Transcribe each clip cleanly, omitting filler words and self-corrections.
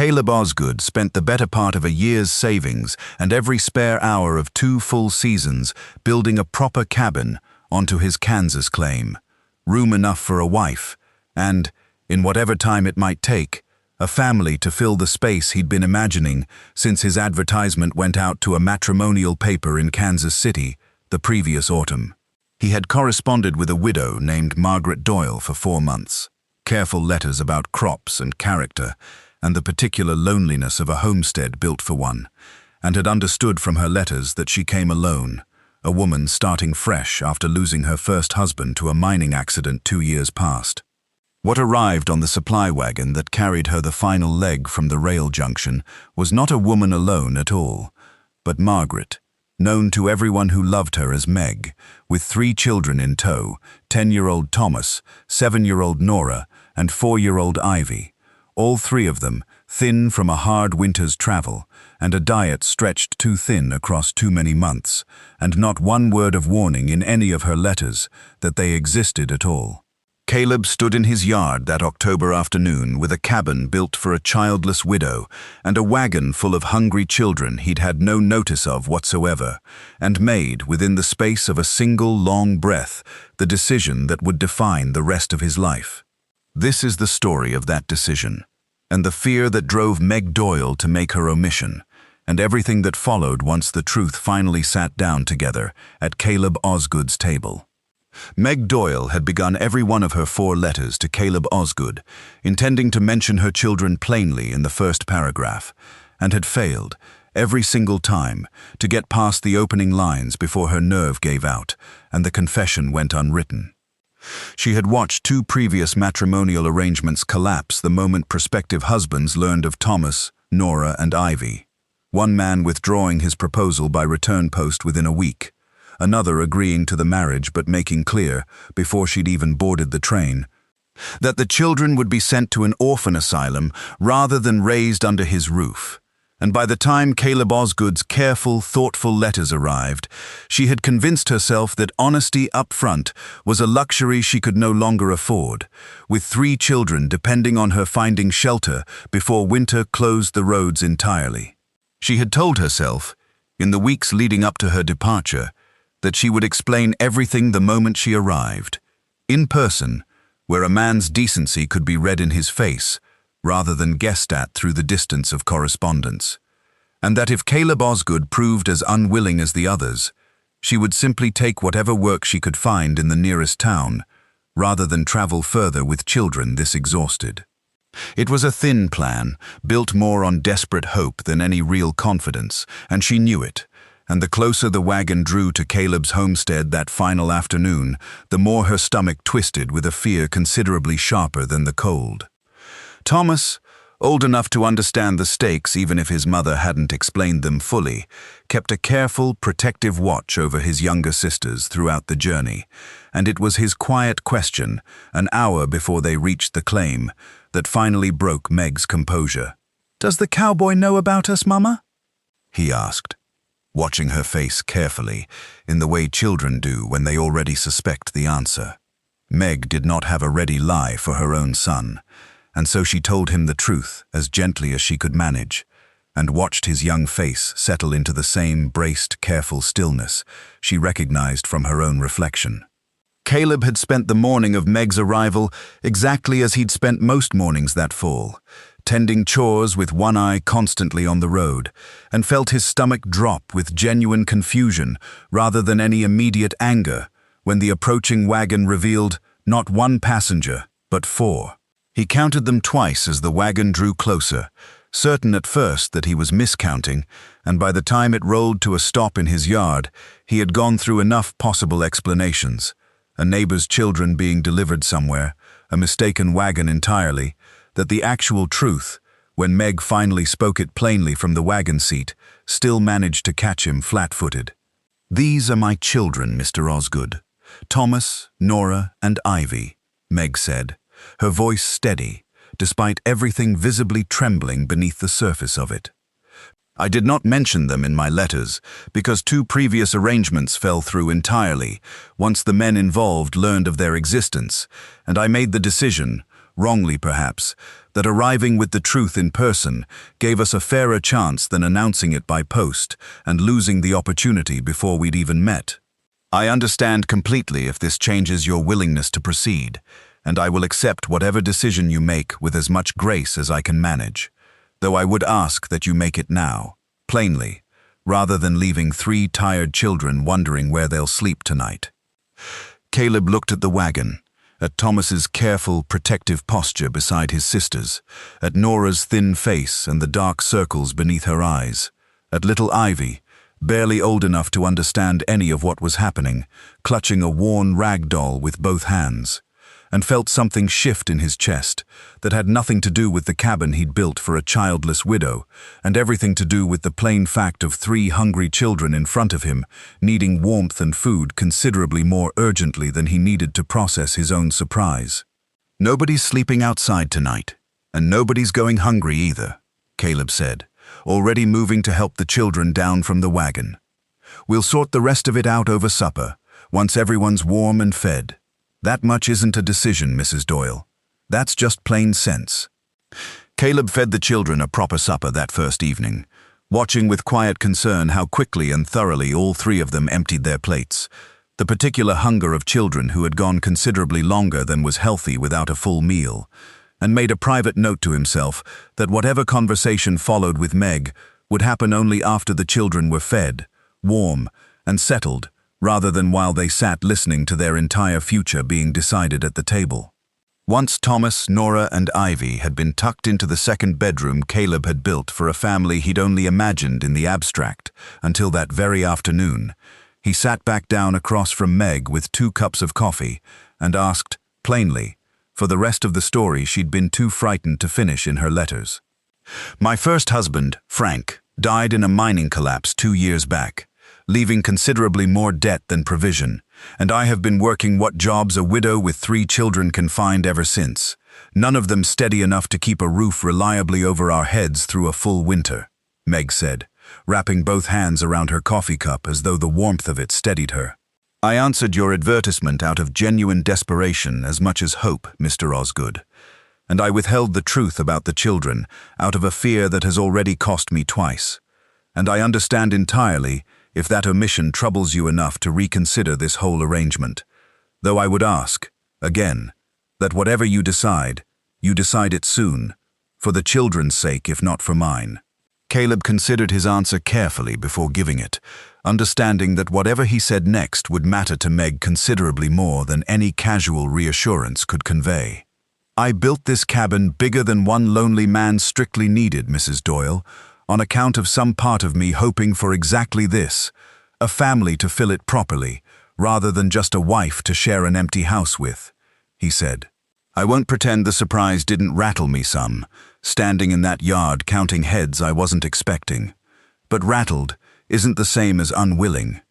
Caleb Osgood spent the better part of a year's savings and every spare hour of 2 full seasons building a proper cabin onto his Kansas claim, room enough for a wife, and, in whatever time it might take, a family to fill the space he'd been imagining since his advertisement went out to a matrimonial paper in Kansas City the previous autumn. He had corresponded with a widow named Margaret Doyle for 4 months, careful letters about crops and character, and the particular loneliness of a homestead built for one, and had understood from her letters that she came alone, a woman starting fresh after losing her first husband to a mining accident 2 years past. What arrived on the supply wagon that carried her the final leg from the rail junction was not a woman alone at all, but Margaret, known to everyone who loved her as Meg, with 3 children in tow, 10-year-old Thomas, 7-year-old Nora, and 4-year-old Ivy, all 3 of them thin from a hard winter's travel, and a diet stretched too thin across too many months, and not one word of warning in any of her letters that they existed at all. Caleb stood in his yard that October afternoon with a cabin built for a childless widow and a wagon full of hungry children he'd had no notice of whatsoever, and made, within the space of a single long breath, the decision that would define the rest of his life. This is the story of that decision, and the fear that drove Meg Doyle to make her omission, and everything that followed once the truth finally sat down together at Caleb Osgood's table. Meg Doyle had begun every one of her 4 letters to Caleb Osgood, intending to mention her children plainly in the first paragraph, and had failed, every single time, to get past the opening lines before her nerve gave out, and the confession went unwritten. She had watched 2 previous matrimonial arrangements collapse the moment prospective husbands learned of Thomas, Nora, and Ivy. One man withdrawing his proposal by return post within a week, another agreeing to the marriage but making clear, before she'd even boarded the train, that the children would be sent to an orphan asylum rather than raised under his roof. And by the time Caleb Osgood's careful, thoughtful letters arrived, she had convinced herself that honesty up front was a luxury she could no longer afford, with 3 children depending on her finding shelter before winter closed the roads entirely. She had told herself, in the weeks leading up to her departure, that she would explain everything the moment she arrived, in person, where a man's decency could be read in his face, rather than guessed at through the distance of correspondence, and that if Caleb Osgood proved as unwilling as the others, she would simply take whatever work she could find in the nearest town, rather than travel further with children this exhausted. It was a thin plan, built more on desperate hope than any real confidence, and she knew it, and the closer the wagon drew to Caleb's homestead that final afternoon, the more her stomach twisted with a fear considerably sharper than the cold. Thomas, old enough to understand the stakes even if his mother hadn't explained them fully, kept a careful, protective watch over his younger sisters throughout the journey, and it was his quiet question, an hour before they reached the claim, that finally broke Meg's composure. "Does the cowboy know about us, Mama?" he asked, watching her face carefully, in the way children do when they already suspect the answer. Meg did not have a ready lie for her own son, and so she told him the truth as gently as she could manage, and watched his young face settle into the same braced, careful stillness she recognized from her own reflection. Caleb had spent the morning of Meg's arrival exactly as he'd spent most mornings that fall, tending chores with one eye constantly on the road, and felt his stomach drop with genuine confusion rather than any immediate anger when the approaching wagon revealed not 1 passenger, but 4. He counted them twice as the wagon drew closer, certain at first that he was miscounting, and by the time it rolled to a stop in his yard, he had gone through enough possible explanations, a neighbor's children being delivered somewhere, a mistaken wagon entirely, that the actual truth, when Meg finally spoke it plainly from the wagon seat, still managed to catch him flat-footed. "These are my children, Mr. Osgood. Thomas, Nora, and Ivy," Meg said, her voice steady, despite everything visibly trembling beneath the surface of it. "I did not mention them in my letters, because 2 previous arrangements fell through entirely once the men involved learned of their existence, and I made the decision, wrongly perhaps, that arriving with the truth in person gave us a fairer chance than announcing it by post and losing the opportunity before we'd even met. I understand completely if this changes your willingness to proceed, and I will accept whatever decision you make with as much grace as I can manage, though I would ask that you make it now, plainly, rather than leaving 3 tired children wondering where they'll sleep tonight. Caleb looked at the wagon, at Thomas's careful, protective posture beside his sisters, at Nora's thin face and the dark circles beneath her eyes, at little Ivy, barely old enough to understand any of what was happening, clutching a worn rag doll with both hands, and felt something shift in his chest that had nothing to do with the cabin he'd built for a childless widow, and everything to do with the plain fact of 3 hungry children in front of him, needing warmth and food considerably more urgently than he needed to process his own surprise. "Nobody's sleeping outside tonight, and nobody's going hungry either," Caleb said, already moving to help the children down from the wagon. "We'll sort the rest of it out over supper, once everyone's warm and fed. That much isn't a decision, Mrs. Doyle. That's just plain sense." Caleb fed the children a proper supper that first evening, watching with quiet concern how quickly and thoroughly all 3 of them emptied their plates, the particular hunger of children who had gone considerably longer than was healthy without a full meal, and made a private note to himself that whatever conversation followed with Meg would happen only after the children were fed, warm, and settled, rather than while they sat listening to their entire future being decided at the table. Once Thomas, Nora, and Ivy had been tucked into the 2nd bedroom Caleb had built for a family he'd only imagined in the abstract until that very afternoon, he sat back down across from Meg with 2 cups of coffee and asked, plainly, for the rest of the story she'd been too frightened to finish in her letters. "My first husband, Frank, died in a mining collapse 2 years back, leaving considerably more debt than provision, and I have been working what jobs a widow with 3 children can find ever since, none of them steady enough to keep a roof reliably over our heads through a full winter," Meg said, wrapping both hands around her coffee cup as though the warmth of it steadied her. "I answered your advertisement out of genuine desperation as much as hope, Mr. Osgood, and I withheld the truth about the children out of a fear that has already cost me twice, and I understand entirely if that omission troubles you enough to reconsider this whole arrangement, though I would ask, again, that whatever you decide it soon, for the children's sake if not for mine." Caleb considered his answer carefully before giving it, understanding that whatever he said next would matter to Meg considerably more than any casual reassurance could convey. "I built this cabin bigger than one lonely man strictly needed, Mrs. Doyle, on account of some part of me hoping for exactly this, a family to fill it properly, rather than just a wife to share an empty house with," he said. "I won't pretend the surprise didn't rattle me some, standing in that yard counting heads I wasn't expecting. But rattled isn't the same as unwilling,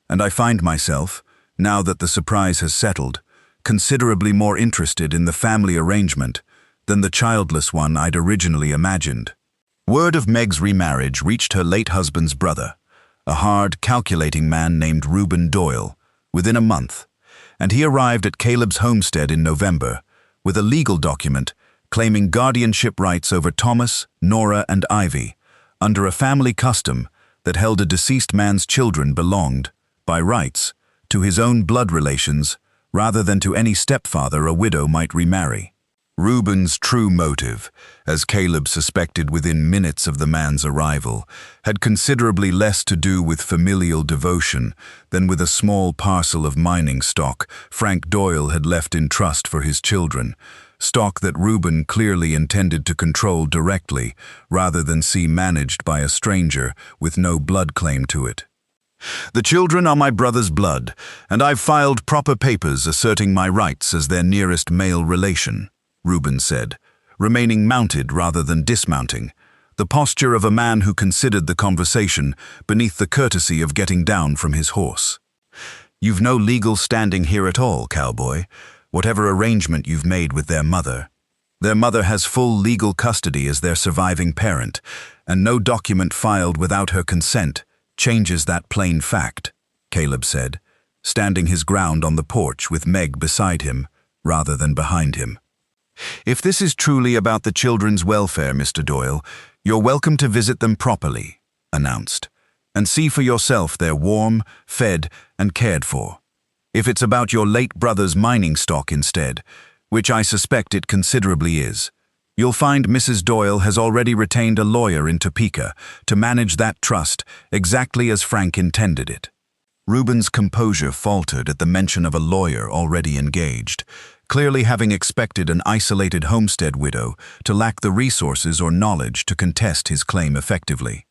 and I find myself, now that the surprise has settled, considerably more interested in the family arrangement than the childless one I'd originally imagined." Word of Meg's remarriage reached her late husband's brother, a hard, calculating man named Reuben Doyle, within a month, and he arrived at Caleb's homestead in November with a legal document claiming guardianship rights over Thomas, Nora, and Ivy, under a family custom that held a deceased man's children belonged, by rights, to his own blood relations rather than to any stepfather a widow might remarry. Reuben's true motive, as Caleb suspected within minutes of the man's arrival, had considerably less to do with familial devotion than with a small parcel of mining stock Frank Doyle had left in trust for his children, stock that Reuben clearly intended to control directly rather than see managed by a stranger with no blood claim to it. "The children are my brother's blood, and I've filed proper papers asserting my rights as their nearest male relation," Reuben said, remaining mounted rather than dismounting, the posture of a man who considered the conversation beneath the courtesy of getting down from his horse. "You've no legal standing here at all, Cowboy, whatever arrangement you've made with their mother. Their mother has full legal custody as their surviving parent, and no document filed without her consent changes that plain fact," Caleb said, standing his ground on the porch with Meg beside him rather than behind him. If this is truly about the children's welfare, Mr. Doyle, you're welcome to visit them properly, announced, and see for yourself they're warm, fed, and cared for. If it's about your late brother's mining stock instead, which I suspect it considerably is, you'll find Mrs. Doyle has already retained a lawyer in Topeka to manage that trust exactly as Frank intended it. Reuben's composure faltered at the mention of a lawyer already engaged, clearly having expected an isolated homestead widow to lack the resources or knowledge to contest his claim effectively.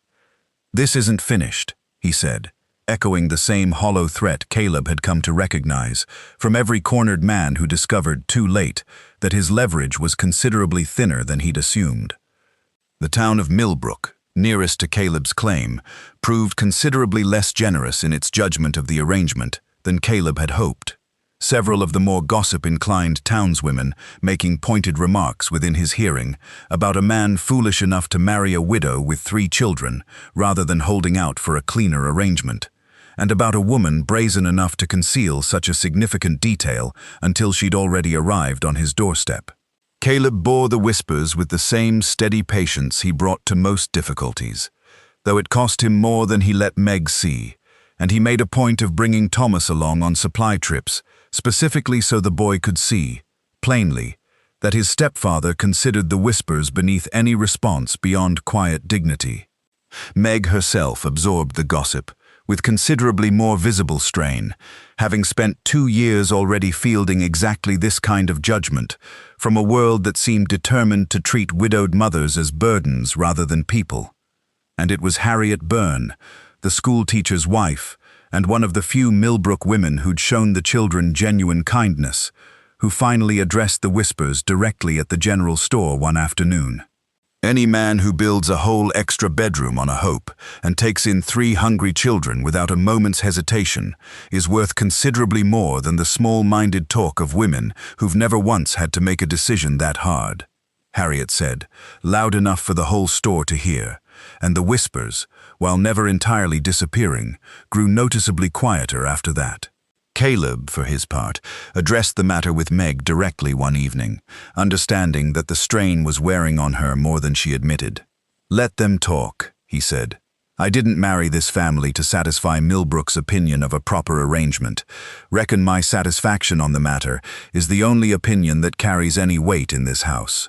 "This isn't finished," he said, echoing the same hollow threat Caleb had come to recognize from every cornered man who discovered too late that his leverage was considerably thinner than he'd assumed. The town of Millbrook, nearest to Caleb's claim, proved considerably less generous in its judgment of the arrangement than Caleb had hoped, several of the more gossip-inclined townswomen making pointed remarks within his hearing about a man foolish enough to marry a widow with 3 children rather than holding out for a cleaner arrangement, and about a woman brazen enough to conceal such a significant detail until she'd already arrived on his doorstep. Caleb bore the whispers with the same steady patience he brought to most difficulties, though it cost him more than he let Meg see, and he made a point of bringing Thomas along on supply trips, specifically so the boy could see, plainly, that his stepfather considered the whispers beneath any response beyond quiet dignity. Meg herself absorbed the gossip, with considerably more visible strain, having spent 2 years already fielding exactly this kind of judgment, from a world that seemed determined to treat widowed mothers as burdens rather than people. And it was Harriet Byrne, the schoolteacher's wife, and one of the few Millbrook women who'd shown the children genuine kindness, who finally addressed the whispers directly at the general store one afternoon. "Any man who builds a whole extra bedroom on a hope and takes in 3 hungry children without a moment's hesitation is worth considerably more than the small-minded talk of women who've never once had to make a decision that hard," Harriet said, loud enough for the whole store to hear, and the whispers, while never entirely disappearing, grew noticeably quieter after that. Caleb, for his part, addressed the matter with Meg directly one evening, understanding that the strain was wearing on her more than she admitted. "Let them talk," he said. "I didn't marry this family to satisfy Millbrook's opinion of a proper arrangement. Reckon my satisfaction on the matter is the only opinion that carries any weight in this house."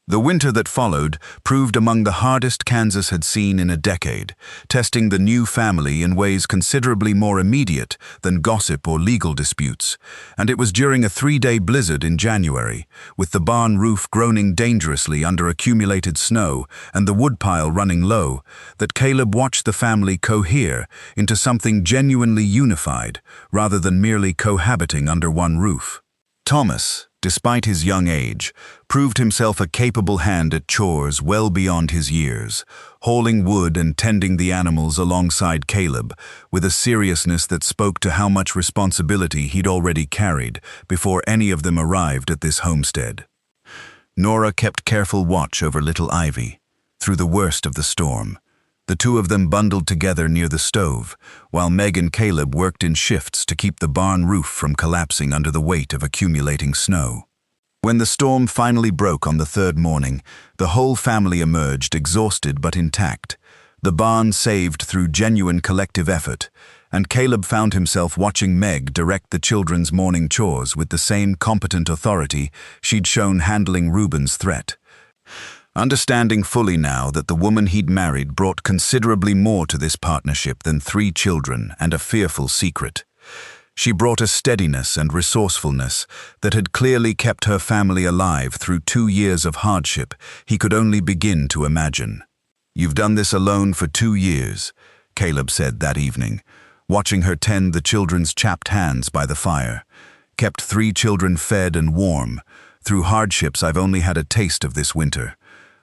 The winter that followed proved among the hardest Kansas had seen in a decade, testing the new family in ways considerably more immediate than gossip or legal disputes, and it was during a 3-day blizzard in January, with the barn roof groaning dangerously under accumulated snow and the woodpile running low, that Caleb watched the family cohere into something genuinely unified rather than merely cohabiting under one roof. Thomas, despite his young age, proved himself a capable hand at chores well beyond his years, hauling wood and tending the animals alongside Caleb with a seriousness that spoke to how much responsibility he'd already carried before any of them arrived at this homestead. Nora kept careful watch over little Ivy, through the worst of the storm, the 2 of them bundled together near the stove, while Meg and Caleb worked in shifts to keep the barn roof from collapsing under the weight of accumulating snow. When the storm finally broke on the 3rd morning, the whole family emerged exhausted but intact, the barn saved through genuine collective effort, and Caleb found himself watching Meg direct the children's morning chores with the same competent authority she'd shown handling Reuben's threat. Understanding fully now that the woman he'd married brought considerably more to this partnership than 3 children and a fearful secret. She brought a steadiness and resourcefulness that had clearly kept her family alive through 2 years of hardship he could only begin to imagine. "You've done this alone for 2 years," Caleb said that evening, watching her tend the children's chapped hands by the fire. "Kept 3 children fed and warm. Through hardships I've only had a taste of this winter.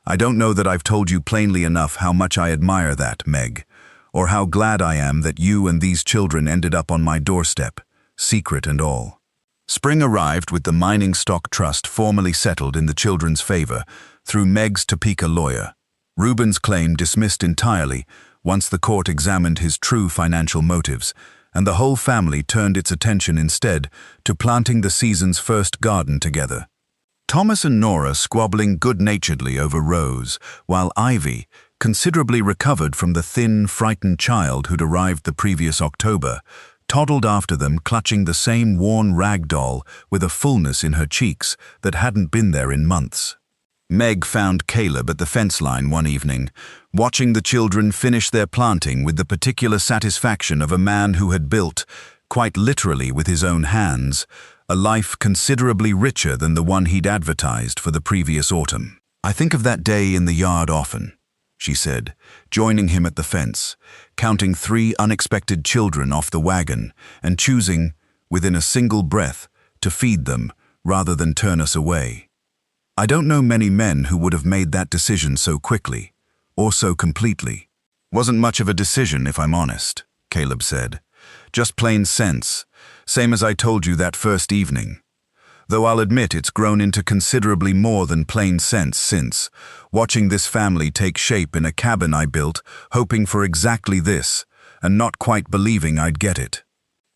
I don't know that I've told you plainly enough how much I admire that, Meg, or how glad I am that you and these children ended up on my doorstep, secret and all." Spring arrived with the mining stock trust formally settled in the children's favor through Meg's Topeka lawyer. Reuben's claim dismissed entirely once the court examined his true financial motives, and the whole family turned its attention instead to planting the season's first garden together. Thomas and Nora squabbling good-naturedly over Rose, while Ivy, considerably recovered from the thin, frightened child who'd arrived the previous October, toddled after them clutching the same worn rag doll with a fullness in her cheeks that hadn't been there in months. Meg found Caleb at the fence line one evening, watching the children finish their planting with the particular satisfaction of a man who had built, quite literally with his own hands, a life considerably richer than the one he'd advertised for the previous autumn. "I think of that day in the yard often," she said, joining him at the fence, counting 3 unexpected children off the wagon and choosing, within a single breath, to feed them rather than turn us away. "I don't know many men who would have made that decision so quickly, or so completely." "Wasn't much of a decision, if I'm honest," Caleb said. "Just plain sense, same as I told you that first evening. Though I'll admit it's grown into considerably more than plain sense since, watching this family take shape in a cabin I built, hoping for exactly this, and not quite believing I'd get it."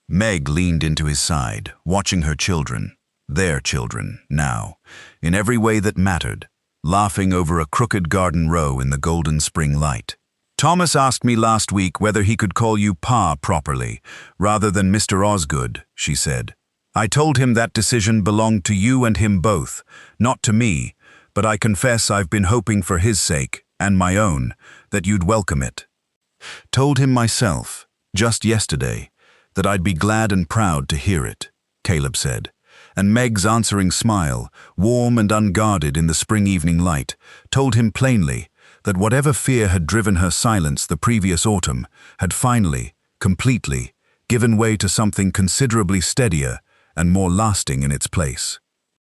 Meg leaned into his side, watching her children, their children, now, in every way that mattered, laughing over a crooked garden row in the golden spring light. "Thomas asked me last week whether he could call you Pa properly, rather than Mr. Osgood," she said. "I told him that decision belonged to you and him both, not to me, but I confess I've been hoping for his sake, and my own, that you'd welcome it. Told him myself, just yesterday, that I'd be glad and proud to hear it," Caleb said, and Meg's answering smile, warm and unguarded in the spring evening light, told him plainly that whatever fear had driven her silence the previous autumn had finally, completely, given way to something considerably steadier and more lasting in its place.